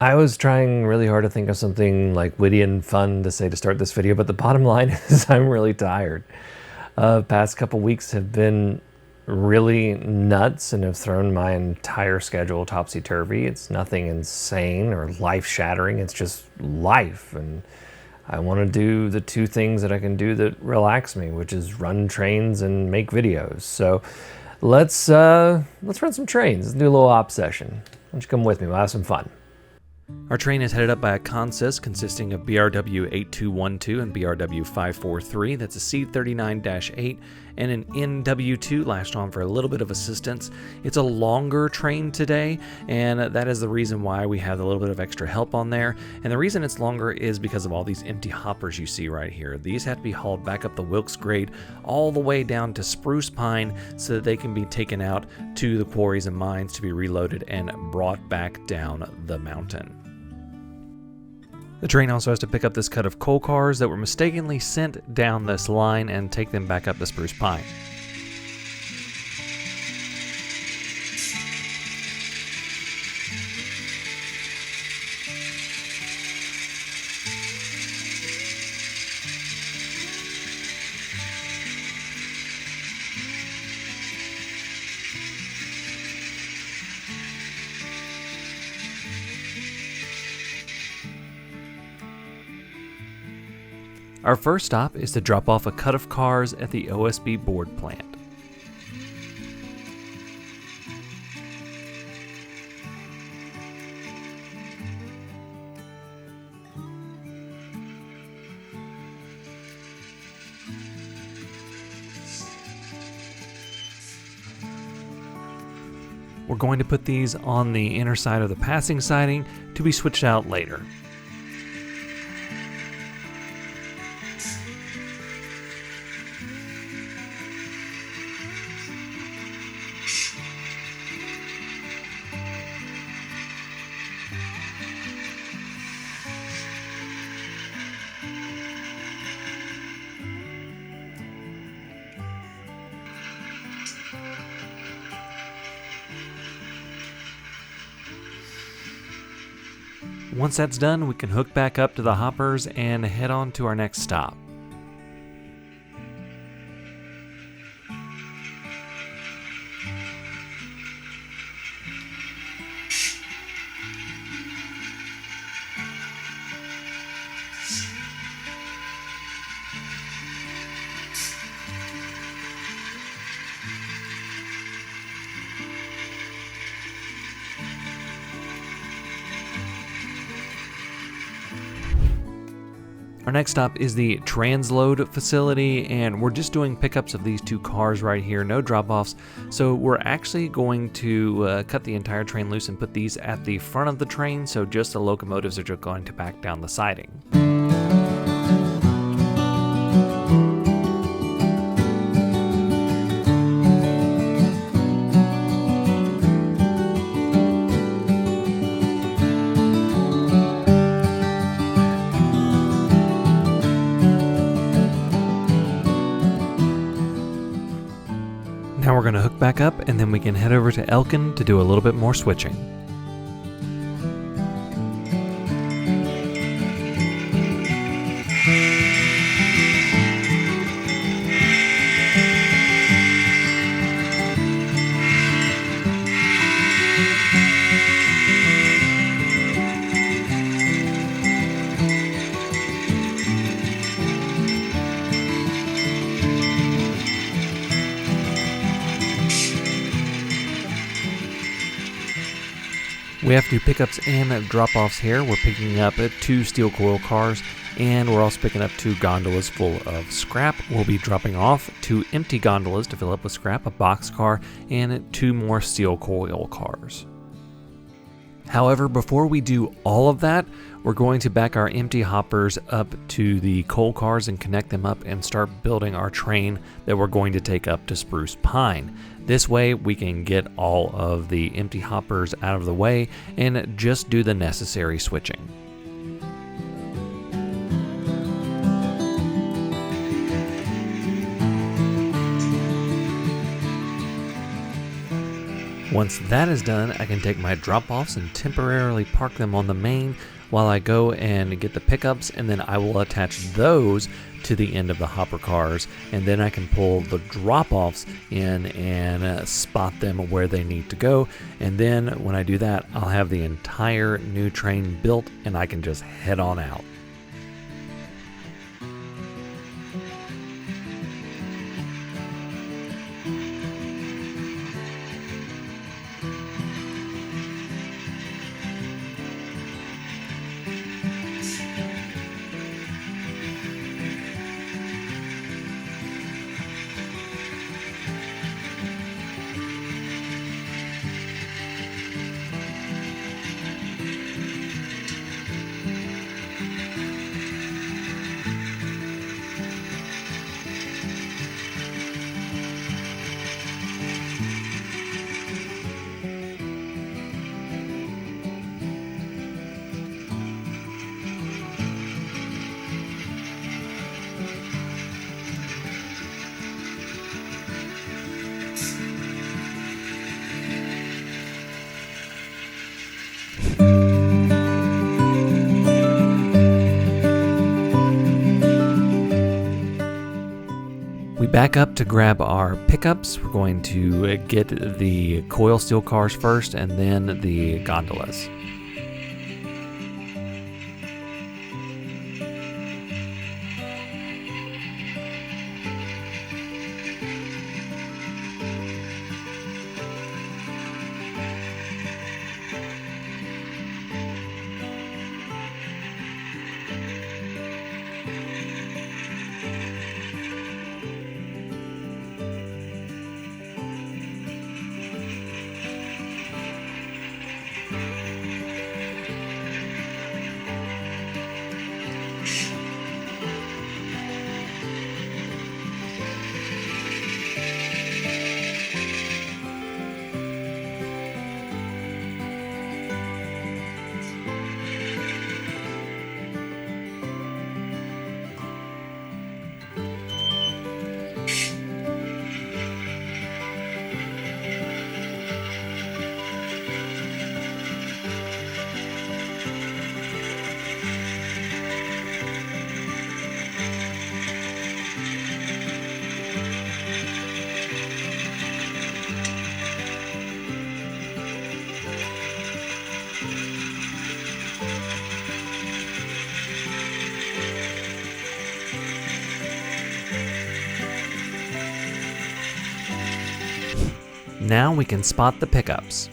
I was trying really hard to think of something like witty and fun to say to start this video, but the bottom line is I'm really tired. Past couple weeks have been really nuts and have thrown my entire schedule topsy-turvy. It's nothing insane or life-shattering. It's just life, and I want to do the two things that I can do that relax me, which is run trains and make videos. So let's run some trains. Let's do a little op session. Why don't you come with me? We'll have some fun. Our train is headed up by a consist consisting of BRW 8212 and BRW 543. That's a C39-8 and an NW2 lashed on for a little bit of assistance. It's a longer train today, and that is the reason why we have a little bit of extra help on there. And the reason it's longer is because of all these empty hoppers you see right here. These have to be hauled back up the Wilkes grade all the way down to Spruce Pine so that they can be taken out to the quarries and mines to be reloaded and brought back down the mountain. The train also has to pick up this cut of coal cars that were mistakenly sent down this line and take them back up the Spruce Pine. Our first stop is to drop off a cut of cars at the OSB board plant. We're going to put these on the inner side of the passing siding to be switched out later. Once that's done, we can hook back up to the hoppers and head on to our next stop. Our next stop is the Transload facility, and we're just doing pickups of these two cars right here, no drop-offs. So we're actually going to cut the entire train loose and put these at the front of the train, so just the locomotives are just going to back down the siding. Now we're going to hook back up, and then we can head over to Elen to do a little bit more switching. We have to do pickups and drop-offs here. We're picking up 2 steel coil cars, and we're also picking up 2 gondolas full of scrap. We'll be dropping off 2 empty gondolas to fill up with scrap, a box car, and 2 more steel coil cars. However, before we do all of that, we're going to back our empty hoppers up to the coal cars and connect them up and start building our train that we're going to take up to Spruce Pine. This way we can get all of the empty hoppers out of the way and just do the necessary switching. Once that is done, I can take my drop-offs and temporarily park them on the main while I go and get the pickups, and then I will attach those to the end of the hopper cars, and then I can pull the drop-offs in and spot them where they need to go. And then when I do that, I'll have the entire new train built and I can just head on out. We back up to grab our pickups. We're going to get the coil steel cars first and then the gondolas. Now we can spot the pickups.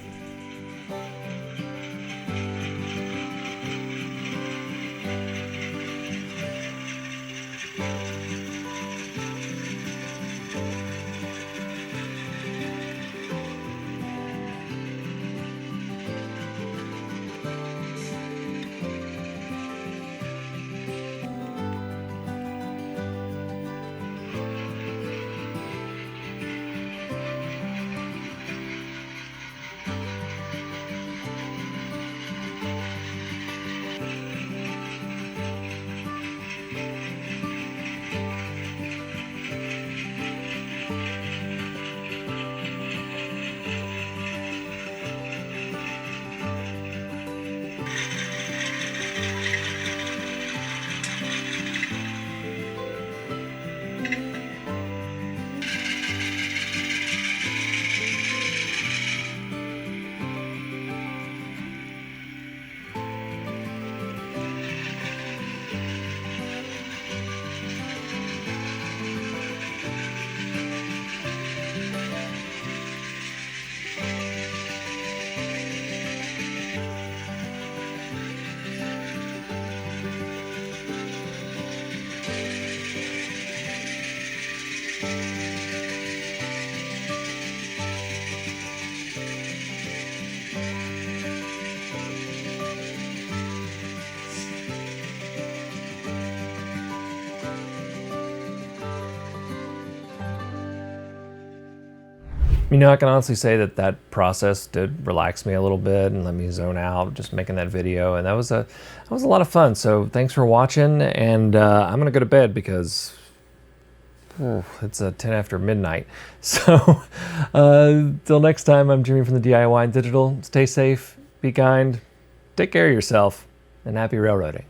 You know, I can honestly say that that process did relax me a little bit and let me zone out just making that video, and that was a lot of fun. So thanks for watching, and I'm gonna go to bed because it's 10 after midnight. So till next time, I'm Jimmy from the DIY and Digital. Stay safe, be kind, take care of yourself, and happy railroading.